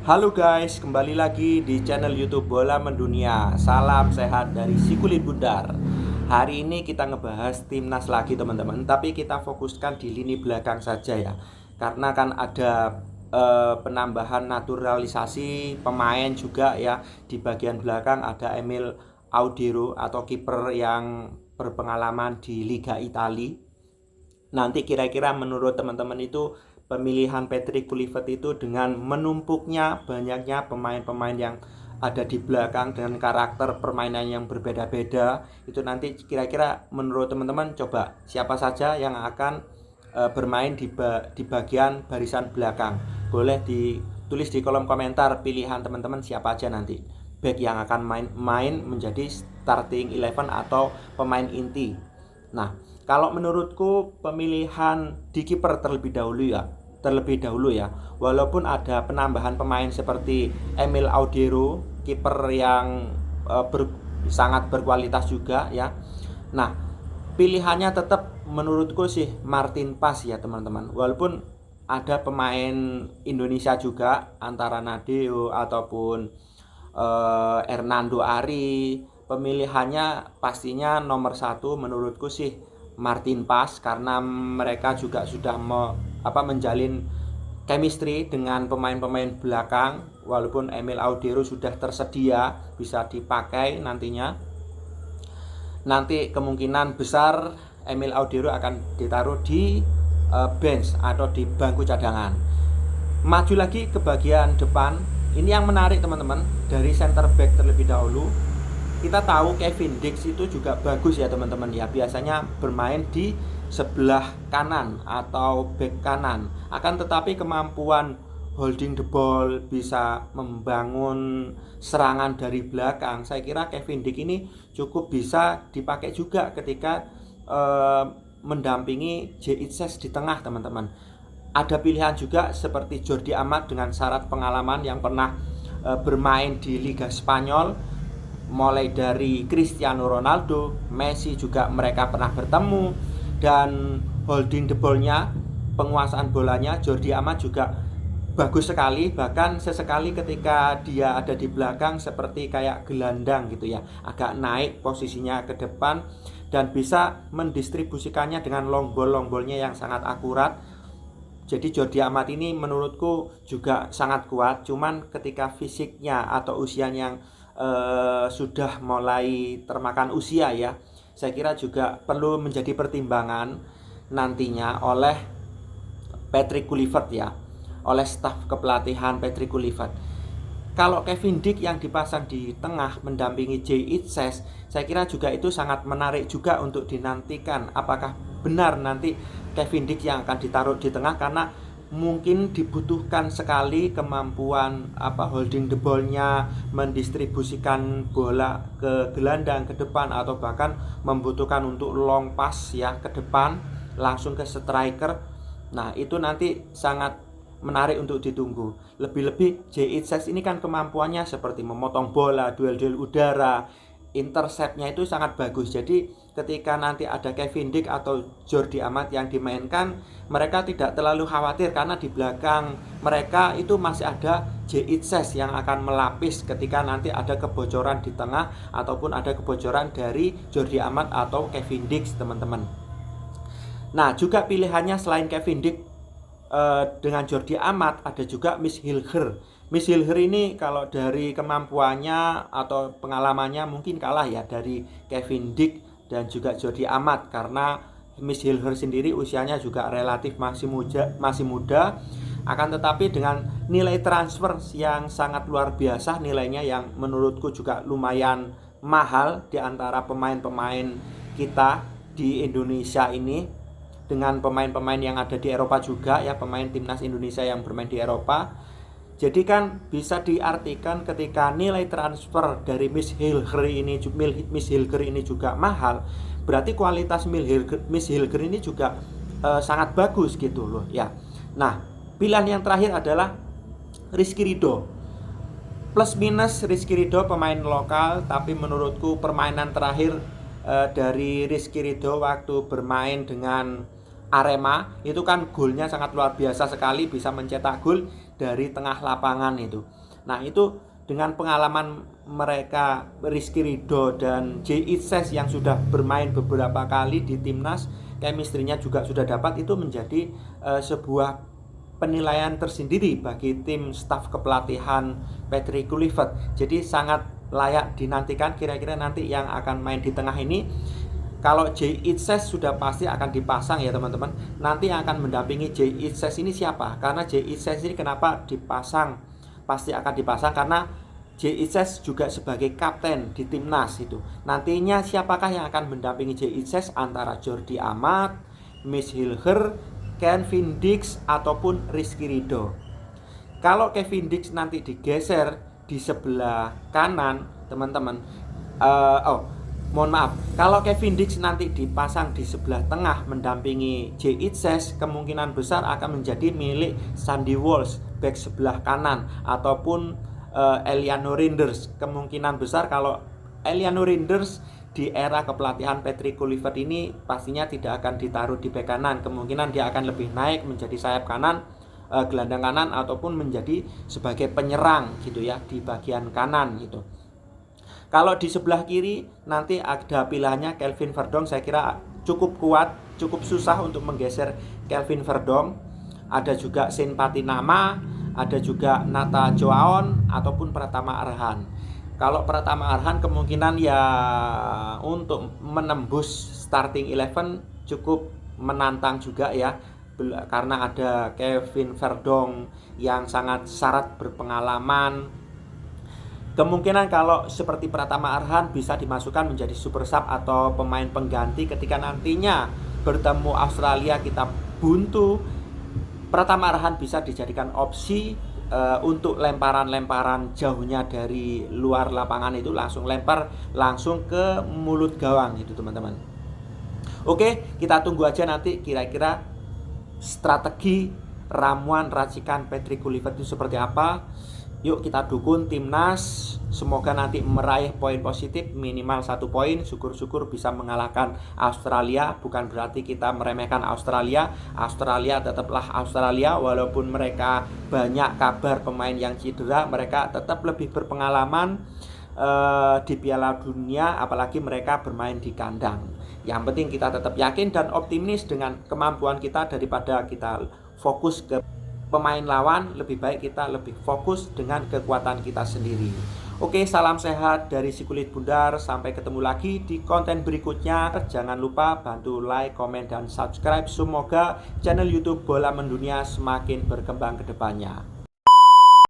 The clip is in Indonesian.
Halo guys, kembali lagi di channel YouTube Bola Mendunia. Salam sehat dari si kulit bundar. Hari ini kita ngebahas timnas lagi teman-teman, tapi kita fokuskan di lini belakang saja ya. Karena kan ada penambahan naturalisasi pemain juga ya. Di bagian belakang ada Emil Audero atau kiper yang berpengalaman di Liga Italia. Nanti kira-kira menurut teman-teman itu pemilihan Patrick Kluivert itu dengan menumpuknya banyaknya pemain-pemain yang ada di belakang dengan karakter permainan yang berbeda-beda, itu nanti kira-kira menurut teman-teman coba siapa saja yang akan bermain di bagian barisan belakang. Boleh ditulis di kolom komentar pilihan teman-teman siapa aja nanti back yang akan main menjadi starting 11 atau pemain inti. Nah, kalau menurutku pemilihan di kiper terlebih dahulu ya. Walaupun ada penambahan pemain seperti Emil Audero, kiper yang sangat berkualitas juga ya. Nah, pilihannya tetap menurutku sih Martin Pas ya teman-teman. Walaupun ada pemain Indonesia juga antara Nadeo ataupun Hernando Ari, pemilihannya pastinya nomor satu menurutku sih Martin Pas, karena mereka juga sudah menjalin chemistry dengan pemain-pemain belakang. Walaupun Emil Audero sudah tersedia bisa dipakai nantinya, nanti kemungkinan besar Emil Audero akan ditaruh di bench atau di bangku cadangan. Maju lagi ke bagian depan, ini yang menarik teman-teman. Dari center back terlebih dahulu, kita tahu Kevin Dix itu juga bagus ya teman-teman ya. Biasanya bermain di sebelah kanan atau back kanan. Akan tetapi kemampuan holding the ball, bisa membangun serangan dari belakang, saya kira Kevin Dix ini cukup bisa dipakai juga ketika mendampingi J.Itses di tengah teman-teman. Ada pilihan juga seperti Jordi Amat dengan syarat pengalaman yang pernah bermain di Liga Spanyol, mulai dari Cristiano Ronaldo, Messi juga mereka pernah bertemu. Dan holding the ball-nya, penguasaan bolanya Jordi Amat juga bagus sekali. Bahkan sesekali ketika dia ada di belakang seperti kayak gelandang gitu ya, agak naik posisinya ke depan dan bisa mendistribusikannya dengan long ball-nya yang sangat akurat. Jadi Jordi Amat ini menurutku juga sangat kuat. Cuman ketika fisiknya atau usianya yang sudah mulai termakan usia ya, saya kira juga perlu menjadi pertimbangan nantinya oleh Patrick Kluivert ya, oleh staf kepelatihan Patrick Kluivert. Kalau Kevin Dix yang dipasang di tengah mendampingi J.Itses, saya kira juga itu sangat menarik juga untuk dinantikan. Apakah benar nanti Kevin Dix yang akan ditaruh di tengah, karena mungkin dibutuhkan sekali kemampuan holding the ball-nya, mendistribusikan bola ke gelandang ke depan, atau bahkan membutuhkan untuk long pass ya ke depan langsung ke striker. Nah, itu nanti sangat menarik untuk ditunggu. Lebih-lebih J.Itses ini kan kemampuannya seperti memotong bola, duel-duel udara, interceptnya itu sangat bagus. Jadi ketika nanti ada Kevin Dix atau Jordi Amat yang dimainkan, mereka tidak terlalu khawatir karena di belakang mereka itu masih ada J.Itses yang akan melapis ketika nanti ada kebocoran di tengah ataupun ada kebocoran dari Jordi Amat atau Kevin Dix teman-teman. Nah, juga pilihannya selain Kevin Dix dengan Jordi Amat ada juga Miss Hilger. Miss Hilger ini kalau dari kemampuannya atau pengalamannya mungkin kalah ya dari Kevin Dix dan juga Jordi Amat, karena Miss Hilger sendiri usianya juga relatif masih muda. Akan tetapi dengan nilai transfer yang sangat luar biasa, nilainya yang menurutku juga lumayan mahal di antara pemain-pemain kita di Indonesia ini, dengan pemain-pemain yang ada di Eropa juga ya, pemain timnas Indonesia yang bermain di Eropa. Jadi kan bisa diartikan ketika nilai transfer dari Miss Hilger ini juga mahal, berarti kualitas Miss Hilger ini juga sangat bagus gitu loh ya. Nah, pilihan yang terakhir adalah Rizky Ridho. Plus minus Rizky Ridho pemain lokal, tapi menurutku permainan terakhir dari Rizky Ridho waktu bermain dengan Arema itu kan golnya sangat luar biasa sekali, bisa mencetak gol dari tengah lapangan itu. Nah, itu dengan pengalaman mereka Rizky Ridho dan Jay Itzes yang sudah bermain beberapa kali di timnas, chemistry-nya juga sudah dapat, itu menjadi sebuah penilaian tersendiri bagi tim staf kepelatihan Patrick Kluivert. Jadi sangat layak dinantikan kira-kira nanti yang akan main di tengah ini. Kalau Jay Itzes sudah pasti akan dipasang ya teman-teman. Nanti yang akan mendampingi Jay Itzes ini siapa? Karena Jay Itzes ini kenapa dipasang? Pasti akan dipasang karena Jay Itzes juga sebagai kapten di timnas itu. Nantinya siapakah yang akan mendampingi Jay Itzes? Antara Jordi Amat, Miss Hilger, Kevin Dix ataupun Rizky Ridho. Kalau Kevin Dix nanti digeser di sebelah kanan, teman-teman, mohon maaf, kalau Kevin Dix nanti dipasang di sebelah tengah mendampingi Jay Itzes, kemungkinan besar akan menjadi milik Sandy Walsh, back sebelah kanan, ataupun Eliano Reinders. Kemungkinan besar kalau Eliano Reinders di era kepelatihan Patrick Kluivert ini pastinya tidak akan ditaruh di back kanan. Kemungkinan dia akan lebih naik menjadi sayap kanan, gelandang kanan, ataupun menjadi sebagai penyerang gitu ya di bagian kanan gitu. Kalau di sebelah kiri nanti ada pilihannya Kelvin Verdong. Saya kira cukup kuat, cukup susah untuk menggeser Kelvin Verdong. Ada juga Sean Patinama, ada juga Nata Joaon ataupun Pratama Arhan. Kalau Pratama Arhan kemungkinan ya untuk menembus starting 11 cukup menantang juga ya, karena ada Kelvin Verdong yang sangat syarat berpengalaman. Kemungkinan kalau seperti Pratama Arhan bisa dimasukkan menjadi super sub atau pemain pengganti ketika nantinya bertemu Australia kita buntu. Pratama Arhan bisa dijadikan opsi untuk lemparan-lemparan jauhnya dari luar lapangan itu, langsung lempar langsung ke mulut gawang itu teman-teman. Oke, kita tunggu aja nanti kira-kira strategi ramuan racikan Patrick Kluivert itu seperti apa. Yuk kita dukung timnas, semoga nanti meraih poin positif minimal 1 poin. Syukur-syukur bisa mengalahkan Australia. Bukan berarti kita meremehkan Australia. Australia tetaplah Australia. Walaupun mereka banyak kabar pemain yang cedera, mereka tetap lebih berpengalaman di Piala Dunia, apalagi mereka bermain di kandang. Yang penting kita tetap yakin dan optimis dengan kemampuan kita daripada kita fokus ke pemain lawan. Lebih baik kita lebih fokus dengan kekuatan kita sendiri. Oke, salam sehat dari si kulit bundar. Sampai ketemu lagi di konten berikutnya. Jangan lupa bantu like, komen, dan subscribe. Semoga channel YouTube Bola Mendunia semakin berkembang ke depannya.